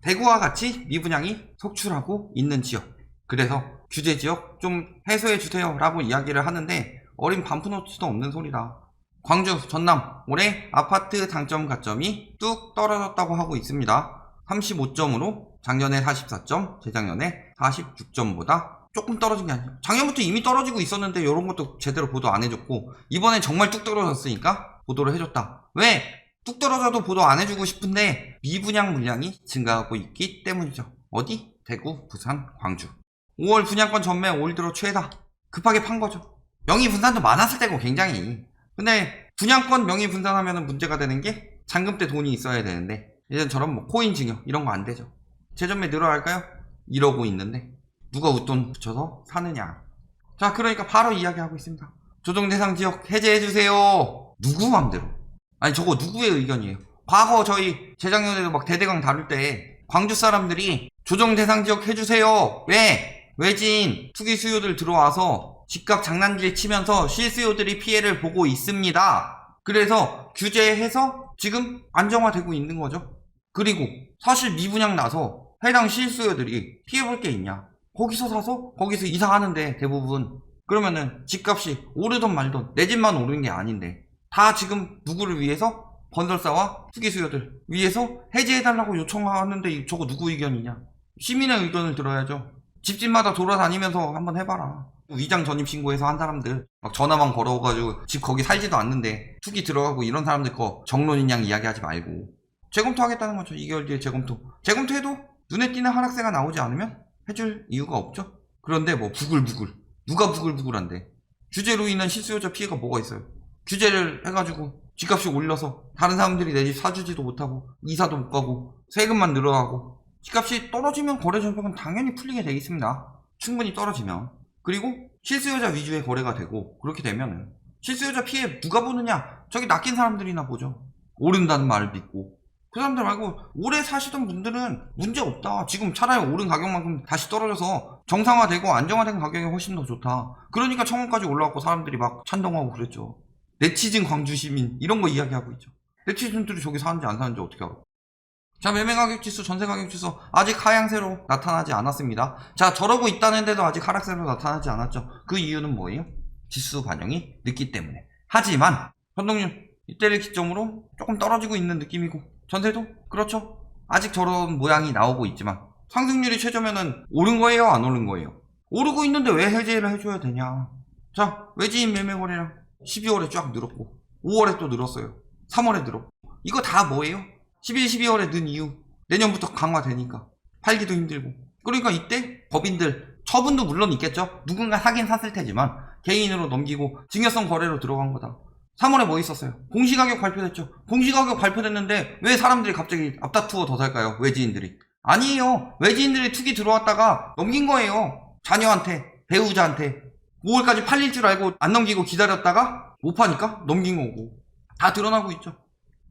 대구와 같이 미분양이 속출하고 있는 지역, 그래서 규제 지역 좀 해소해 주세요 라고 이야기를 하는데 어린 반푼어치도 없는 소리다. 광주, 전남 올해 아파트 당점 가점이 뚝 떨어졌다고 하고 있습니다. 35점으로 작년에 44점, 재작년에 46점보다 조금 떨어진 게 아니에요. 작년부터 이미 떨어지고 있었는데 이런 것도 제대로 보도 안 해줬고 이번엔 정말 뚝 떨어졌으니까 보도를 해줬다. 왜? 뚝 떨어져도 보도 안 해주고 싶은데 미분양 물량이 증가하고 있기 때문이죠. 어디? 대구, 부산, 광주. 5월 분양권 전매 올 들어 최다. 급하게 판 거죠. 명의 분산도 많았을 때고 굉장히. 근데 분양권 명의 분산하면 문제가 되는 게 잔금 때 돈이 있어야 되는데 예전처럼 뭐 코인 증여 이런 거 안 되죠. 재전매 늘어날까요? 이러고 있는데 누가 웃돈 붙여서 사느냐. 자, 그러니까 바로 이야기하고 있습니다. 조정 대상 지역 해제해주세요. 누구 맘대로. 아니 저거 누구의 의견이에요? 과거 저희 재작년에도 막 대대강 다룰 때 광주 사람들이 조정 대상 지역 해주세요. 왜? 외지인 투기 수요들 들어와서 집값 장난질 치면서 실수요들이 피해를 보고 있습니다. 그래서 규제해서 지금 안정화되고 있는 거죠. 그리고 사실 미분양 나서 해당 실수요들이 피해볼 게 있냐? 거기서 사서 거기서 이사하는데 대부분 그러면은 집값이 오르던 말던 내 집만 오르는 게 아닌데 다 지금 누구를 위해서? 건설사와 투기 수요들 위해서 해제해달라고 요청하는데 저거 누구 의견이냐? 시민의 의견을 들어야죠. 집집마다 돌아다니면서 한번 해봐라. 위장 전입 신고해서 한 사람들 막 전화만 걸어가지고 집 거기 살지도 않는데 투기 들어가고 이런 사람들 거 정론인 양 이야기하지 말고 재검토하겠다는 거죠. 2개월 뒤에 재검토해도 눈에 띄는 하락세가 나오지 않으면 해줄 이유가 없죠. 그런데 뭐 부글부글 누가 부글부글한데 규제로 인한 실수요자 피해가 뭐가 있어요? 규제를 해가지고 집값이 올려서 다른 사람들이 내 집 사주지도 못하고 이사도 못 가고 세금만 늘어나고 집값이 떨어지면 거래 절벽은 당연히 풀리게 되어 있습니다. 충분히 떨어지면. 그리고 실수요자 위주의 거래가 되고 그렇게 되면은 실수요자 피해 누가 보느냐? 저기 낚인 사람들이나 보죠. 오른다는 말을 믿고. 그 사람들 말고 오래 사시던 분들은 문제 없다. 지금 차라리 오른 가격만큼 다시 떨어져서 정상화되고 안정화된 가격이 훨씬 더 좋다. 그러니까 청원까지 올라왔고 사람들이 막 찬동하고 그랬죠. 네티즌 광주 시민 이런 거 이야기하고 있죠. 네티즌들이 저기 사는지 안 사는지 어떻게 알아? 자, 매매가격지수, 전세가격지수 아직 하향세로 나타나지 않았습니다. 자, 저러고 있다는데도 아직 하락세로 나타나지 않았죠. 그 이유는 뭐예요? 지수 반영이 늦기 때문에. 하지만 변동률 이때를 기점으로 조금 떨어지고 있는 느낌이고 전세도 그렇죠. 아직 저런 모양이 나오고 있지만 상승률이 최저면은 오른 거예요? 안 오른 거예요? 오르고 있는데 왜 해제를 해줘야 되냐. 자, 외지인 매매 거래량 12월에 쫙 늘었고 5월에 또 늘었어요. 3월에 늘었고 이거 다 뭐예요? 11, 12월에 는 이유 내년부터 강화되니까 팔기도 힘들고 그러니까 이때 법인들 처분도 물론 있겠죠. 누군가 사긴 샀을 테지만 개인으로 넘기고 증여성 거래로 들어간 거다. 3월에 뭐 있었어요? 공시가격 발표됐죠. 공시가격 발표됐는데 왜 사람들이 갑자기 앞다투어 더 살까요? 외지인들이. 아니에요. 외지인들이 투기 들어왔다가 넘긴 거예요. 자녀한테, 배우자한테. 5월까지 팔릴 줄 알고 안 넘기고 기다렸다가 못 파니까 넘긴 거고. 다 드러나고 있죠.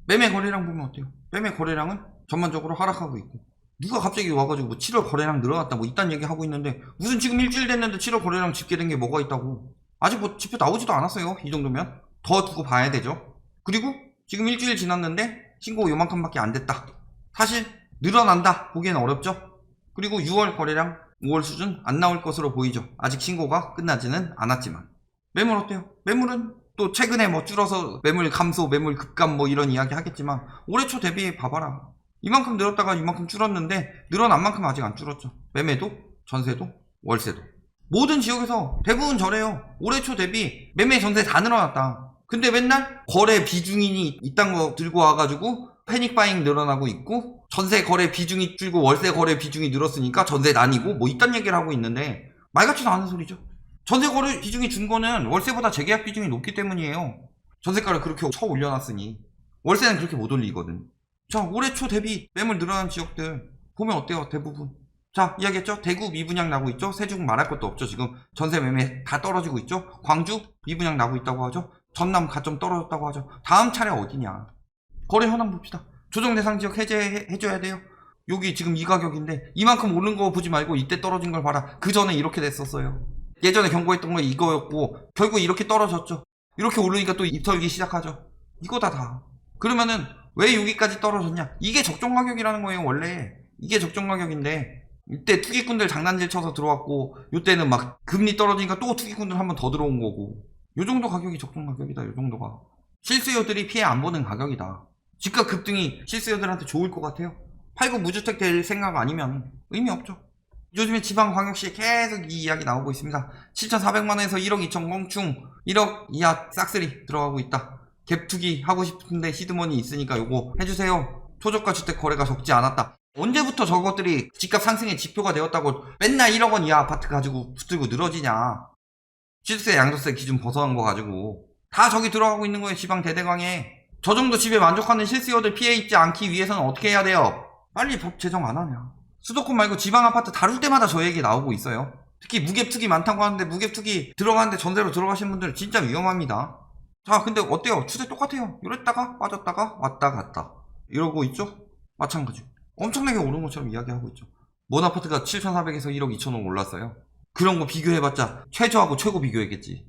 매매 거래량 보면 어때요? 매매 거래량은 전반적으로 하락하고 있고 누가 갑자기 와가지고 뭐 7월 거래량 늘어났다 뭐 이딴 얘기 하고 있는데 무슨 지금 일주일 됐는데 7월 거래량 집계된 게 뭐가 있다고. 아직 뭐 집계 나오지도 않았어요. 이 정도면 더 두고 봐야 되죠. 그리고 지금 일주일 지났는데 신고 요만큼밖에 안 됐다. 사실 늘어난다 보기에는 어렵죠. 그리고 6월 거래량 5월 수준 안 나올 것으로 보이죠. 아직 신고가 끝나지는 않았지만. 매물 어때요? 매물은 또 최근에 뭐 줄어서 매물 감소, 매물 급감 뭐 이런 이야기 하겠지만 올해 초 대비 봐봐라. 이만큼 늘었다가 이만큼 줄었는데 늘어난 만큼 아직 안 줄었죠. 매매도, 전세도, 월세도. 모든 지역에서 대부분 저래요. 올해 초 대비 매매, 전세 다 늘어났다. 근데 맨날 거래 비중이 이딴 거 들고 와가지고 패닉바잉 늘어나고 있고 전세 거래 비중이 줄고 월세 거래 비중이 늘었으니까 전세 나뉘고 뭐 이딴 얘기를 하고 있는데 말 같지도 않은 소리죠. 전세 거래 비중이 준 거는 월세보다 재계약 비중이 높기 때문이에요. 전세가를 그렇게 쳐 올려놨으니 월세는 그렇게 못 올리거든. 자, 올해 초 대비 매물 늘어난 지역들 보면 어때요? 대부분. 자, 이야기했죠? 대구 미분양 나고 있죠? 세종 말할 것도 없죠. 지금 전세 매매 다 떨어지고 있죠? 광주 미분양 나고 있다고 하죠? 전남 가점 떨어졌다고 하죠? 다음 차례 어디냐? 거래 현황 봅시다. 조정 대상 지역 해제해줘야 돼요. 여기 지금 이 가격인데 이만큼 오른 거 보지 말고 이때 떨어진 걸 봐라. 그 전에 이렇게 됐었어요. 예전에 경고했던 거 이거였고 결국 이렇게 떨어졌죠. 이렇게 오르니까 또 입 털기 시작하죠. 이거다 다. 그러면은 왜 여기까지 떨어졌냐? 이게 적정 가격이라는 거예요. 원래 이게 적정 가격인데 이때 투기꾼들 장난질 쳐서 들어왔고 이때는 막 금리 떨어지니까 또 투기꾼들 한 번 더 들어온 거고, 요 정도 가격이 적정 가격이다. 요 정도가 실수요들이 피해 안 보는 가격이다. 집값 급등이 실수요들한테 좋을 것 같아요? 팔고 무주택 될 생각 아니면 의미 없죠. 요즘에 지방광역시에 계속 이 이야기 나오고 있습니다. 7,400만원에서 1억 2천 껑충 1억 이하 싹쓸이 들어가고 있다. 갭투기 하고 싶은데 시드머니 있으니까 요거 해주세요. 초저가 주택 거래가 적지 않았다. 언제부터 저것들이 집값 상승의 지표가 되었다고 맨날 1억 원 이하 아파트 가지고 붙들고 늘어지냐. 취득세 양도세 기준 벗어난 거 가지고 다 저기 들어가고 있는 거예요. 지방 대대광에. 저 정도 집에 만족하는 실수요들 피해 입지 않기 위해서는 어떻게 해야 돼요? 빨리 법 제정 안 하냐. 수도권 말고 지방 아파트 다룰 때마다 저 얘기 나오고 있어요. 특히 무갭투기 많다고 하는데 무갭투기 들어가는데 전세로 들어가신 분들 진짜 위험합니다. 자, 근데 어때요? 추세 똑같아요. 이랬다가 빠졌다가 왔다 갔다 이러고 있죠? 마찬가지. 엄청나게 오른 것처럼 이야기하고 있죠. 먼 아파트가 7,400에서 1억 2천원 올랐어요. 그런 거 비교해봤자 최저하고 최고 비교했겠지.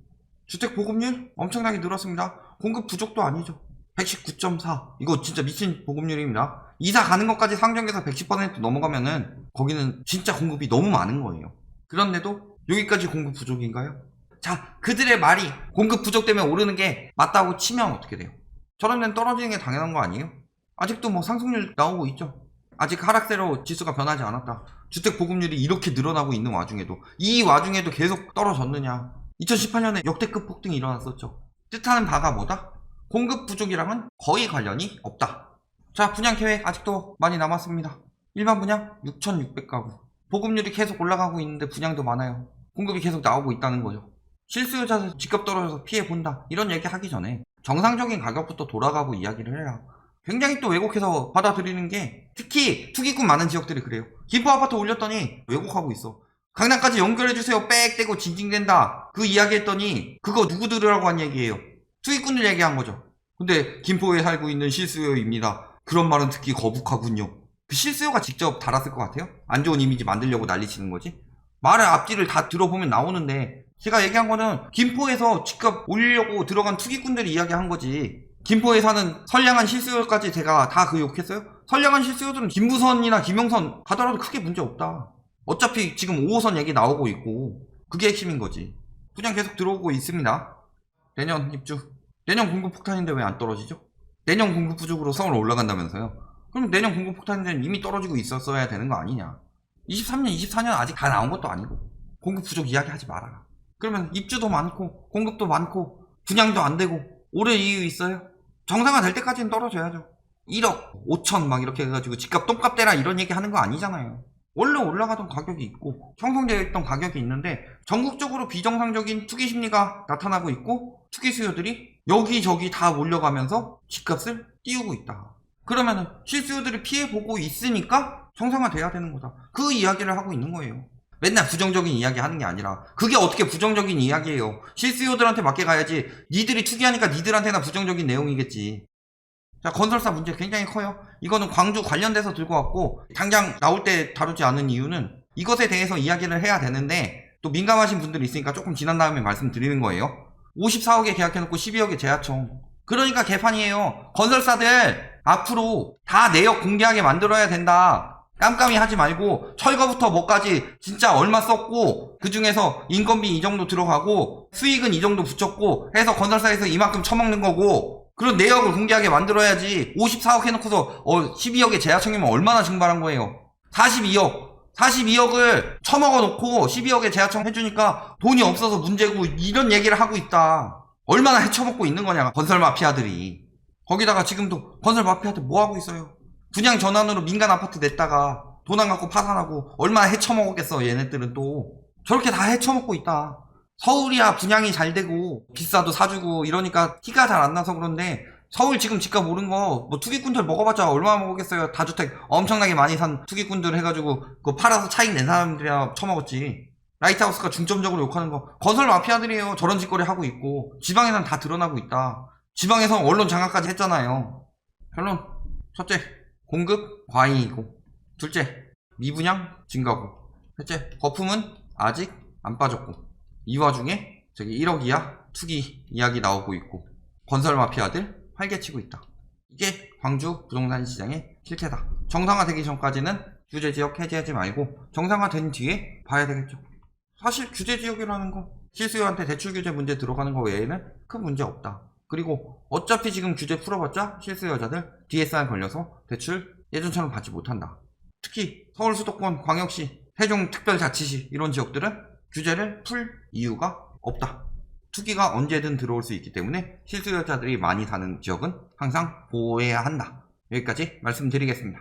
주택 보급률 엄청나게 늘었습니다. 공급 부족도 아니죠. 119.4. 이거 진짜 미친 보급률입니다. 이사 가는 것까지 상정해서 110% 넘어가면은 거기는 진짜 공급이 너무 많은 거예요. 그런데도 여기까지 공급 부족인가요? 자, 그들의 말이 공급 부족 때문에 오르는 게 맞다고 치면 어떻게 돼요? 저런 데는 떨어지는 게 당연한 거 아니에요? 아직도 뭐 상승률 나오고 있죠. 아직 하락세로 지수가 변하지 않았다. 주택 보급률이 이렇게 늘어나고 있는 와중에도, 이 와중에도 계속 떨어졌느냐. 2018년에 역대급 폭등이 일어났었죠. 뜻하는 바가 뭐다? 공급 부족이랑은 거의 관련이 없다. 자, 분양 계획 아직도 많이 남았습니다. 일반 분양 6,600가구. 보급률이 계속 올라가고 있는데 분양도 많아요. 공급이 계속 나오고 있다는 거죠. 실수요자 집값 떨어져서 피해 본다, 이런 얘기 하기 전에 정상적인 가격부터 돌아가고 이야기를 해라. 굉장히 또 왜곡해서 받아들이는 게, 특히 투기꾼 많은 지역들이 그래요. 김포 아파트 올렸더니 왜곡하고 있어. 강남까지 연결해주세요 빽 떼고 징징댄다, 그 이야기 했더니 그거 누구 들으라고 한 얘기예요? 투기꾼들 얘기한 거죠. 근데 김포에 살고 있는 실수요입니다. 그런 말은 듣기 거북하군요. 그 실수요가 직접 달았을 것 같아요? 안 좋은 이미지 만들려고 난리치는 거지? 말의 앞뒤를 다 들어보면 나오는데, 제가 얘기한 거는 김포에서 집값 올리려고 들어간 투기꾼들이 이야기한 거지. 김포에 사는 선량한 실수요까지 제가 다 그 욕했어요? 선량한 실수요들은 김부선이나 김용선 가더라도 크게 문제 없다. 어차피 지금 5호선 얘기 나오고 있고 그게 핵심인 거지. 분양 계속 들어오고 있습니다. 내년 입주. 내년 공급 폭탄인데 왜 안 떨어지죠? 내년 공급 부족으로 서울 올라간다면서요? 그럼 내년 공급 폭탄인데 이미 떨어지고 있었어야 되는 거 아니냐. 23년, 24년 아직 다 나온 것도 아니고 공급 부족 이야기 하지 말아라. 그러면 입주도 많고 공급도 많고 분양도 안 되고 오를 이유 있어요? 정상화 될 때까지는 떨어져야죠. 1억 5천 막 이렇게 해가지고 집값 똥값 대라 이런 얘기 하는 거 아니잖아요. 원래 올라가던 가격이 있고 형성되어 있던 가격이 있는데, 전국적으로 비정상적인 투기 심리가 나타나고 있고 투기 수요들이 여기저기 다 몰려가면서 집값을 띄우고 있다. 그러면은 실수요들이 피해보고 있으니까 정상화 돼야 되는 거다. 그 이야기를 하고 있는 거예요. 맨날 부정적인 이야기 하는 게 아니라. 그게 어떻게 부정적인 이야기예요? 실수요들한테 맞게 가야지. 니들이 투기하니까 니들한테나 부정적인 내용이겠지. 자, 건설사 문제 굉장히 커요. 이거는 광주 관련돼서 들고 왔고 당장 나올 때 다루지 않은 이유는 이것에 대해서 이야기를 해야 되는데 또 민감하신 분들이 있으니까 조금 지난 다음에 말씀드리는 거예요. 54억에 계약해놓고 12억에 재하청. 그러니까 개판이에요. 건설사들 앞으로 다 내역 공개하게 만들어야 된다. 깜깜이 하지 말고 철거부터 뭐까지 진짜 얼마 썼고 그 중에서 인건비 이 정도 들어가고 수익은 이 정도 붙였고 해서 건설사에서 이만큼 처먹는 거고, 그런 내역을 공개하게 만들어야지. 54억 해놓고서 12억의 재하청이면 얼마나 증발한 거예요. 42억을 처먹어 놓고 12억의 재하청 해주니까 돈이 없어서 문제고 이런 얘기를 하고 있다. 얼마나 헤쳐먹고 있는 거냐 건설 마피아들이. 거기다가 지금도 건설 마피아들 뭐 하고 있어요? 분양 전환으로 민간 아파트 냈다가 돈 안 갖고 파산하고 얼마나 헤쳐먹었겠어. 얘네들은 또 저렇게 다 헤쳐먹고 있다. 서울이야 분양이 잘 되고 비싸도 사주고 이러니까 티가 잘 안 나서 그런데, 서울 지금 집값 오른 거 뭐 투기꾼들 먹어봤자 얼마나 먹겠어요. 다주택 엄청나게 많이 산 투기꾼들 해가지고 그거 팔아서 차익 낸 사람들이야 처먹었지. 라이트하우스가 중점적으로 욕하는 거 건설 마피아들이에요. 저런 짓거리 하고 있고 지방에는 다 드러나고 있다. 지방에서 언론 장악까지 했잖아요. 결론, 첫째, 공급 과잉이고, 둘째, 미분양 증가고, 셋째, 거품은 아직 안 빠졌고, 이 와중에 저기 1억 이하 투기 이야기 나오고 있고 건설 마피아들 활개치고 있다. 이게 광주 부동산 시장의 실태다. 정상화되기 전까지는 규제지역 해제하지 말고 정상화된 뒤에 봐야 되겠죠. 사실 규제지역이라는 거 실수요한테 대출규제 문제 들어가는 거 외에는 큰 문제 없다. 그리고 어차피 지금 규제 풀어봤자 실수요자들 DSR 걸려서 대출 예전처럼 받지 못한다. 특히 서울 수도권 광역시 세종특별자치시 이런 지역들은 규제를 풀 이유가 없다. 투기가 언제든 들어올 수 있기 때문에 실수요자들이 많이 사는 지역은 항상 보호해야 한다. 여기까지 말씀드리겠습니다.